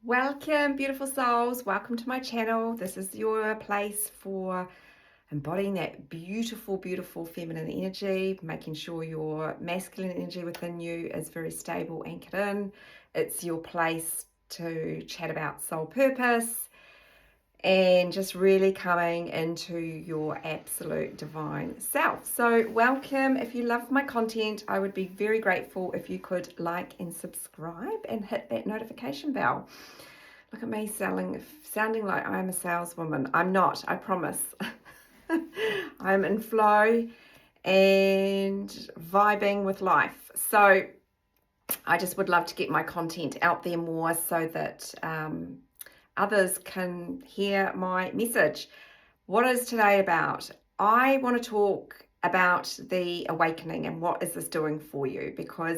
Welcome, beautiful souls. Welcome to my channel. This is your place for embodying that beautiful, beautiful feminine energy, making sure your masculine energy within you is very stable, anchored in. It's your place to chat about soul purpose and just really coming into your absolute divine self. So welcome. If you love my content, I would be very grateful if you could like and subscribe and hit that notification bell. Look at me sounding like I'm a saleswoman. I'm not, I promise. I'm in flow and vibing with life. So I just would love to get my content out there more so that others can hear my message. What is today about? I want to talk about the awakening and what is this doing for you, because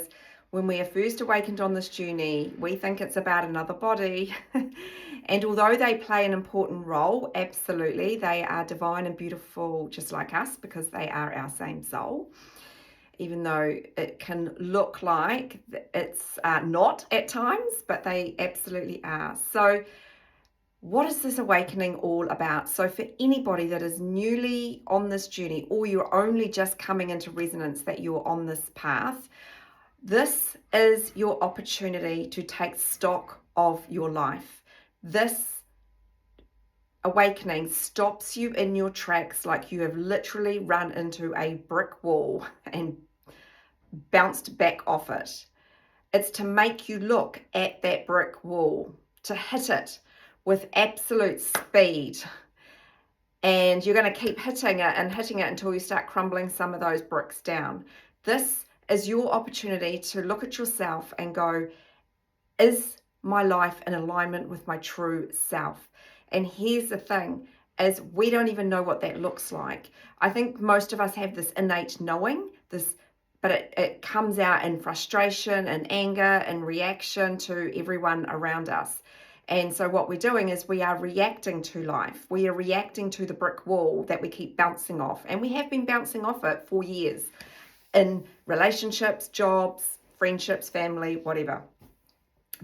when we are first awakened on this journey, we think it's about another body. And although they play an important role, absolutely, they are divine and beautiful just like us because they are our same soul. Even though it can look like it's not at times, but they absolutely are. So what is this awakening all about? So for anybody that is newly on this journey, or you're only just coming into resonance that you're on this path, this is your opportunity to take stock of your life. This awakening stops you in your tracks like you have literally run into a brick wall and bounced back off it. It's to make you look at that brick wall, to hit it with absolute speed. And you're going to keep hitting it until you start crumbling some of those bricks down. This is your opportunity to look at yourself and go, is my life in alignment with my true self? And here's the thing, is we don't even know what that looks like. I think most of us have this innate knowing, but it comes out in frustration and anger and reaction to everyone around us. And so what we're doing is we are reacting to life. We are reacting to the brick wall that we keep bouncing off. And we have been bouncing off it for years in relationships, jobs, friendships, family, whatever.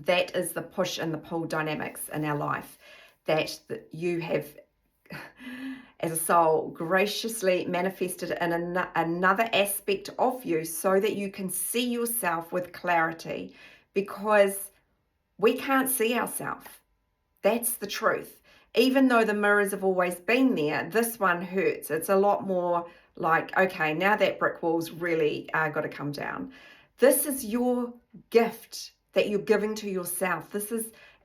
That is the push and the pull dynamics in our life that you have, as a soul, graciously manifested in another aspect of you so that you can see yourself with clarity, because we can't see ourselves. That's the truth. Even though the mirrors have always been there, this one hurts. It's a lot more like, okay, now that brick wall's really got to come down. This is your gift that you're giving to yourself.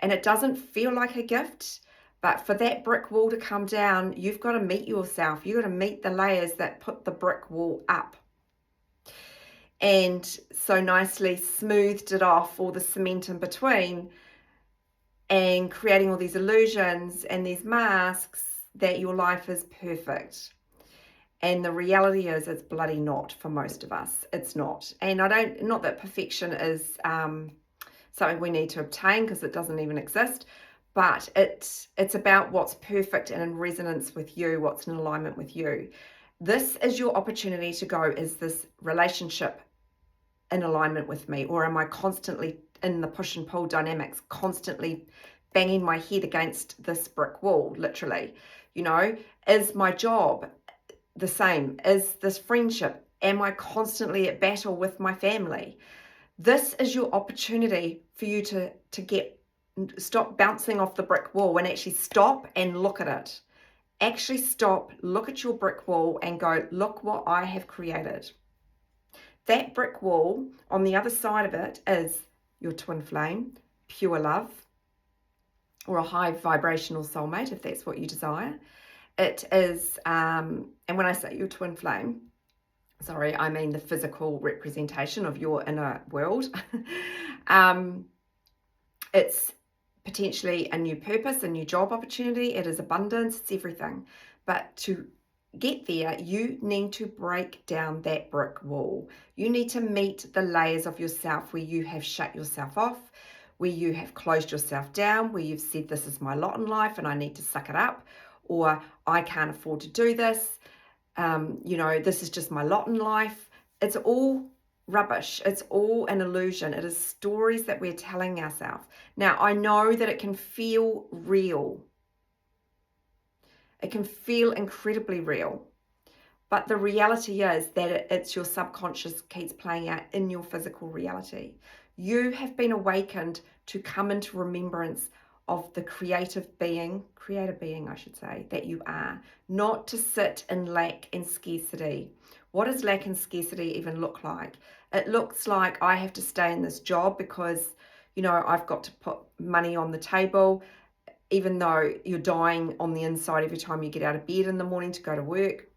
And it doesn't feel like a gift, but for that brick wall to come down, you've got to meet yourself. You've got to meet the layers that put the brick wall up. And so nicely smoothed it off, all the cement in between, and creating all these illusions and these masks that your life is perfect. And the reality is it's bloody not for most of us. It's not. And not that perfection is something we need to obtain, because it doesn't even exist, but it's about what's perfect and in resonance with you, what's in alignment with you. This is your opportunity to go, is this relationship in alignment with me, or am I constantly in the push and pull dynamics, constantly banging my head against this brick wall, literally? Is my job the same? Is this friendship? Am I constantly at battle with my family? This is your opportunity for you to stop bouncing off the brick wall and actually stop and look at it. Actually stop, look at your brick wall and go, look what I have created. That brick wall, on the other side of it, is your twin flame, pure love, or a high vibrational soulmate, if that's what you desire. It is, and when I say your twin flame, sorry, I mean the physical representation of your inner world. It's potentially a new purpose, a new job opportunity. It is abundance, it's everything. But to get there, you need to break down that brick wall. You need to meet the layers of yourself where you have shut yourself off, where you have closed yourself down, where you've said, this is my lot in life and I need to suck it up, or I can't afford to do this. This is just my lot in life. It's all rubbish. It's all an illusion. It is stories that we're telling ourselves. Now, I know that it can feel real. It can feel incredibly real. But the reality is that it's your subconscious keeps playing out in your physical reality. You have been awakened to come into remembrance of the creator being, I should say, that you are, not to sit in lack and scarcity. What does lack and scarcity even look like? It looks like I have to stay in this job because, I've got to put money on the table, even though you're dying on the inside every time you get out of bed in the morning to go to work.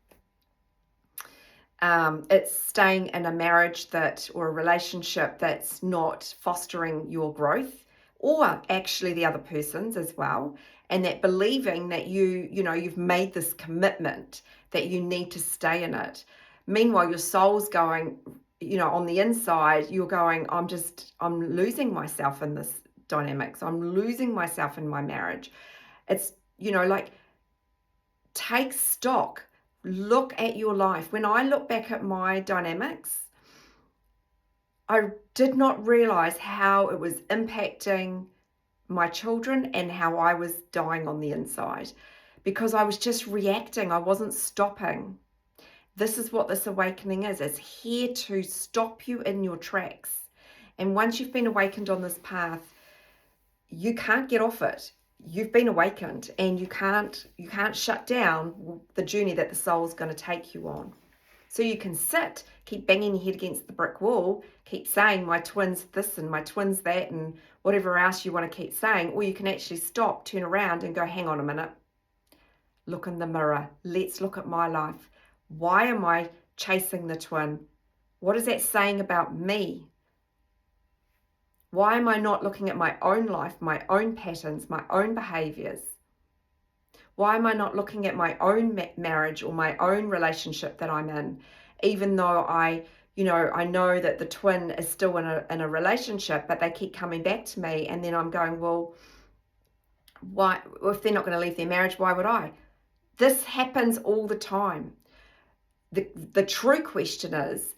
It's staying in a marriage or a relationship that's not fostering your growth, or actually the other person's as well, and that believing that you've made this commitment that you need to stay in it. Meanwhile, your soul's going, on the inside, you're going, I'm losing myself in this dynamics. I'm losing myself in my marriage. It's, take stock. Look at your life. When I look back at my dynamics, I did not realize how it was impacting my children and how I was dying on the inside, because I was just reacting. I wasn't stopping. This is what this awakening is. It's here to stop you in your tracks. And once you've been awakened on this path, you can't get off it. You've been awakened, and you can't shut down the journey that the soul's going to take you on. So you can sit, keep banging your head against the brick wall, keep saying my twin's this and my twin's that and whatever else you want to keep saying, or you can actually stop, turn around and go, hang on a minute. Look in the mirror. Let's look at my life. Why am I chasing the twin? What is that saying about me? Why am I not looking at my own life, my own patterns, my own behaviors? Why am I not looking at my own marriage or my own relationship that I'm in, even though I know that the twin is still in a relationship, but they keep coming back to me, and then I'm going, well, why? If they're not going to leave their marriage, why would I? This happens all the time. The true question is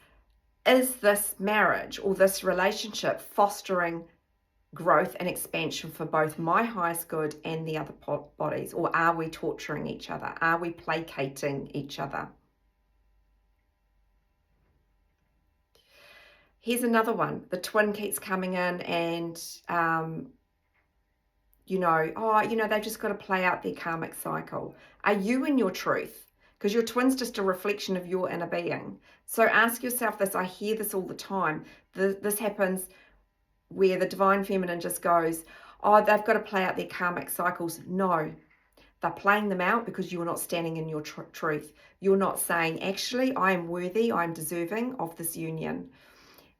this marriage or this relationship fostering growth and expansion for both my highest good and the other bodies? Or are we torturing each other? Are we placating each other? Here's another one. The twin keeps coming in and, they've just got to play out their karmic cycle. Are you in your truth? Because your twin's just a reflection of your inner being. So ask yourself this. I hear this all the time. This happens where the divine feminine just goes, oh, they've got to play out their karmic cycles. No, they're playing them out because you're not standing in your truth. You're not saying, actually, I am worthy, I'm deserving of this union.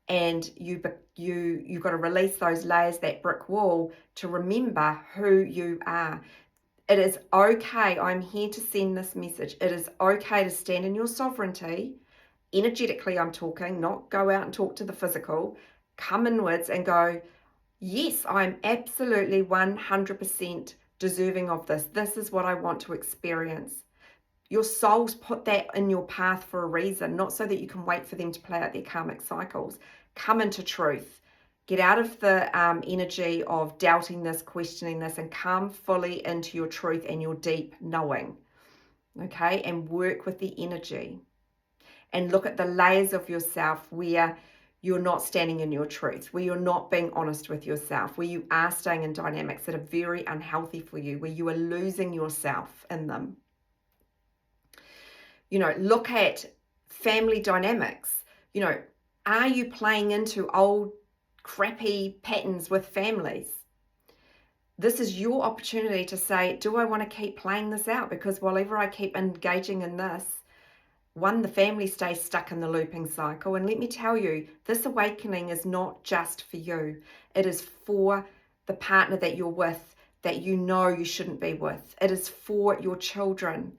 And you've got to release those layers, that brick wall, to remember who you are. It is okay. I'm here to send this message. It is okay to stand in your sovereignty. Energetically, I'm talking, not go out and talk to the physical. Come inwards and go, yes, I'm absolutely 100% deserving of this. This is what I want to experience. Your soul's put that in your path for a reason, not so that you can wait for them to play out their karmic cycles. Come into truth. Get out of the energy of doubting this, questioning this, and come fully into your truth and your deep knowing. Okay? And work with the energy. And look at the layers of yourself where you're not standing in your truth, where you're not being honest with yourself, where you are staying in dynamics that are very unhealthy for you, where you are losing yourself in them. Look at family dynamics. Are you playing into old crappy patterns with families? This is your opportunity to say, do I want to keep playing this out? Because whenever I keep engaging in this, one, the family stays stuck in the looping cycle. And let me tell you, this awakening is not just for you. It is for the partner that you're with, that you know you shouldn't be with. It is for your children,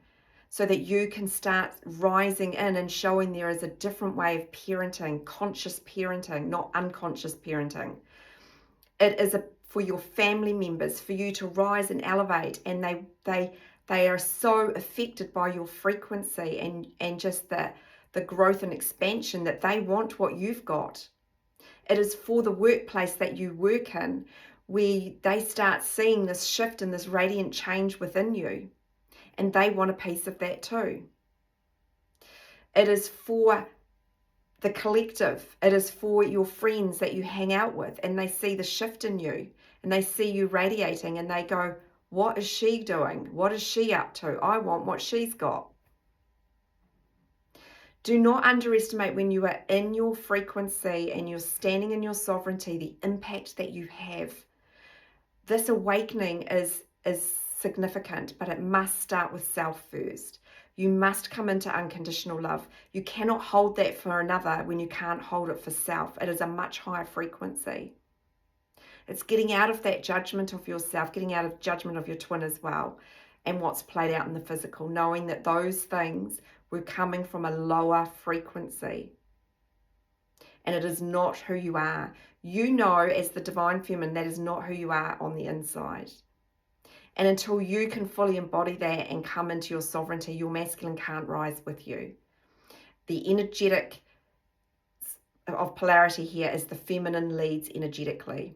so that you can start rising in and showing there is a different way of parenting, conscious parenting, not unconscious parenting. It is for your family members, for you to rise and elevate, and they are so affected by your frequency and just the the growth and expansion that they want what you've got. It is for the workplace that you work in, where they start seeing this shift and this radiant change within you, and they want a piece of that too. It is for the collective. It is for your friends that you hang out with, and they see the shift in you, and they see you radiating, and they go, what is she doing? What is she up to? I want what she's got. Do not underestimate when you are in your frequency and you're standing in your sovereignty, the impact that you have. This awakening is significant, but it must start with self first. You must come into unconditional love. You cannot hold that for another when you can't hold it for self. It is a much higher frequency. It's getting out of that judgment of yourself, getting out of judgment of your twin as well, and what's played out in the physical, knowing that those things were coming from a lower frequency. And it is not who you are. You know, as the divine feminine, that is not who you are on the inside. And until you can fully embody that and come into your sovereignty, your masculine can't rise with you. The energetic of polarity here is the feminine leads energetically.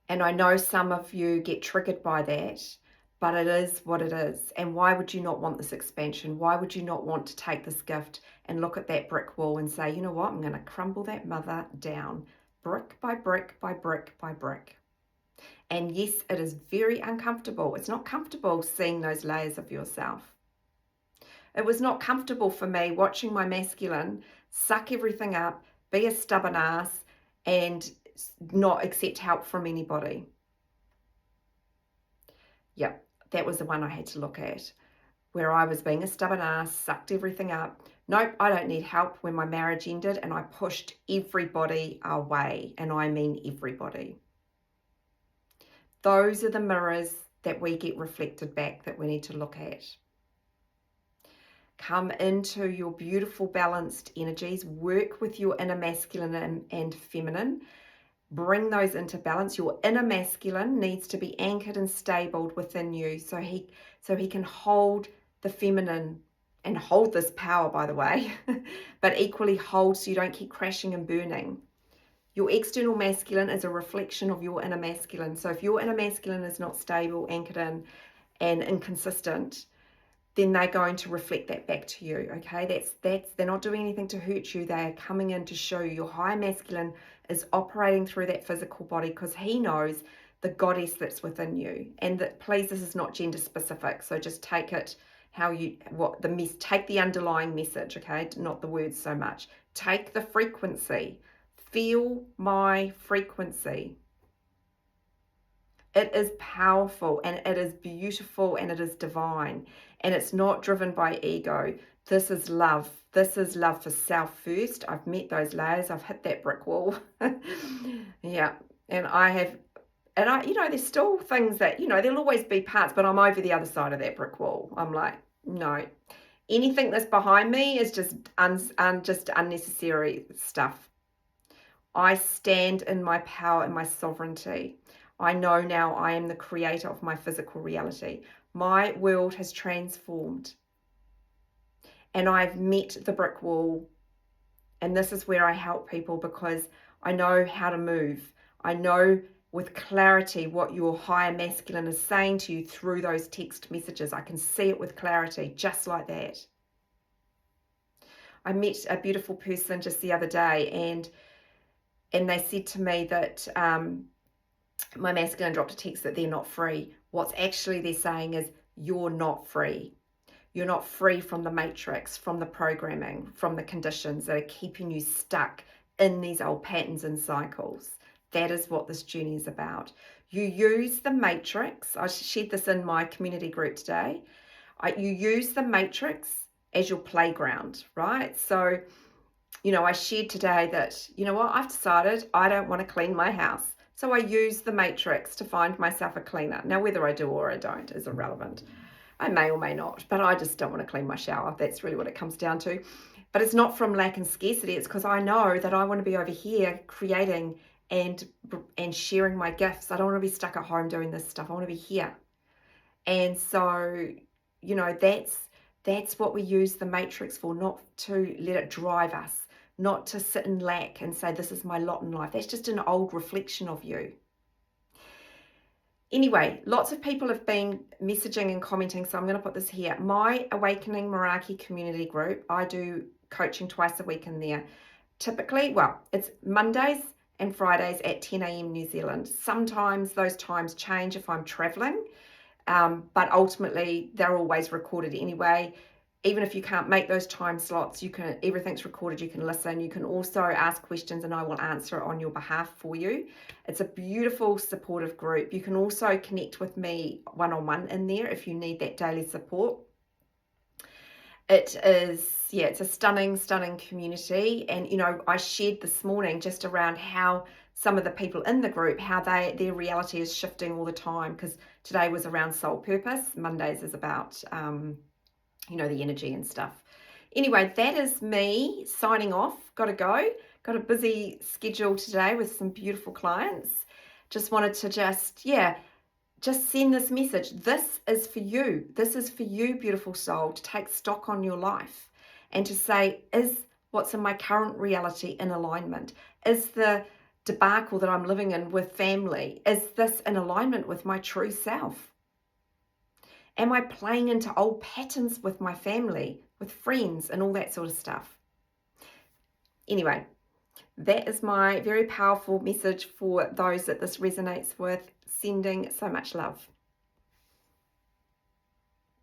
And I know some of you get triggered by that, but it is what it is. And why would you not want this expansion? Why would you not want to take this gift and look at that brick wall and say, you know what, I'm going to crumble that mother down, brick by brick by brick by brick. And yes, it is very uncomfortable. It's not comfortable seeing those layers of yourself. It was not comfortable for me watching my masculine suck everything up, be a stubborn ass, and not accept help from anybody. Yep, that was the one I had to look at, where I was being a stubborn ass, sucked everything up. Nope, I don't need help. When my marriage ended, and I pushed everybody away, and I mean everybody. Those are the mirrors that we get reflected back that we need to look at. Come into your beautiful balanced energies, work with your inner masculine and feminine, bring those into balance. Your inner masculine needs to be anchored and stabled within you so he can hold the feminine and hold this power, by the way, but equally hold so you don't keep crashing and burning. Your external masculine is a reflection of your inner masculine. So if your inner masculine is not stable, anchored in, and inconsistent, then they're going to reflect that back to you, okay? They're not doing anything to hurt you. They're coming in to show you. Your higher masculine is operating through that physical body because he knows the goddess that's within you. And that, please, this is not gender specific, so just take it take the underlying message, okay? Not the words so much. Take the frequency. Feel my frequency. It is powerful and it is beautiful and it is divine, and it's not driven by ego. This is love. This is love for self first. I've met those layers. I've hit that brick wall. Yeah. And there's still things that, there'll always be parts, but I'm over the other side of that brick wall. I'm like, no, anything that's behind me is just unnecessary stuff. I stand in my power and my sovereignty. I know now I am the creator of my physical reality. My world has transformed. And I've met the brick wall. And this is where I help people because I know how to move. I know with clarity what your higher masculine is saying to you through those text messages. I can see it with clarity, just like that. I met a beautiful person just the other day, and they said to me that my masculine dropped a text that they're not free. What's actually they're saying is, you're not free. You're not free from the matrix, from the programming, from the conditions that are keeping you stuck in these old patterns and cycles. That is what this journey is about. You use the matrix. I shared this in my community group today. You use the matrix as your playground, right? So, I shared today that, I've decided I don't want to clean my house. So I use the matrix to find myself a cleaner. Now, whether I do or I don't is irrelevant. I may or may not, but I just don't want to clean my shower. That's really what it comes down to. But it's not from lack and scarcity. It's because I know that I want to be over here creating and sharing my gifts. I don't want to be stuck at home doing this stuff. I want to be here. And so, That's what we use the matrix for, not to let it drive us, not to sit in lack and say, this is my lot in life. That's just an old reflection of you. Anyway, lots of people have been messaging and commenting, so I'm going to put this here. My Awakening Meraki community group, I do coaching twice a week in there. Typically, well, it's Mondays and Fridays at 10 a.m. New Zealand. Sometimes those times change if I'm traveling, but ultimately they're always recorded anyway. Even if you can't make those time slots, everything's recorded, you can listen. You can also ask questions and I will answer it on your behalf for you. It's a beautiful, supportive group. You can also connect with me one-on-one in there if you need that daily support. It is, yeah, it's a stunning, stunning community. And, you know, I shared this morning just around how some of the people in the group, how their reality is shifting all the time, because today was around soul purpose. Mondays is about, you know, the energy and stuff. Anyway, that is me signing off. Got to go. Got a busy schedule today with some beautiful clients. Just wanted to just send this message. This is for you. This is for you, beautiful soul, to take stock on your life and to say, is what's in my current reality in alignment? Is the debacle that I'm living in with family, is this in alignment with my true self? Am I playing into old patterns with my family, with friends, and all that sort of stuff? Anyway, that is my very powerful message for those that this resonates with. Sending so much love.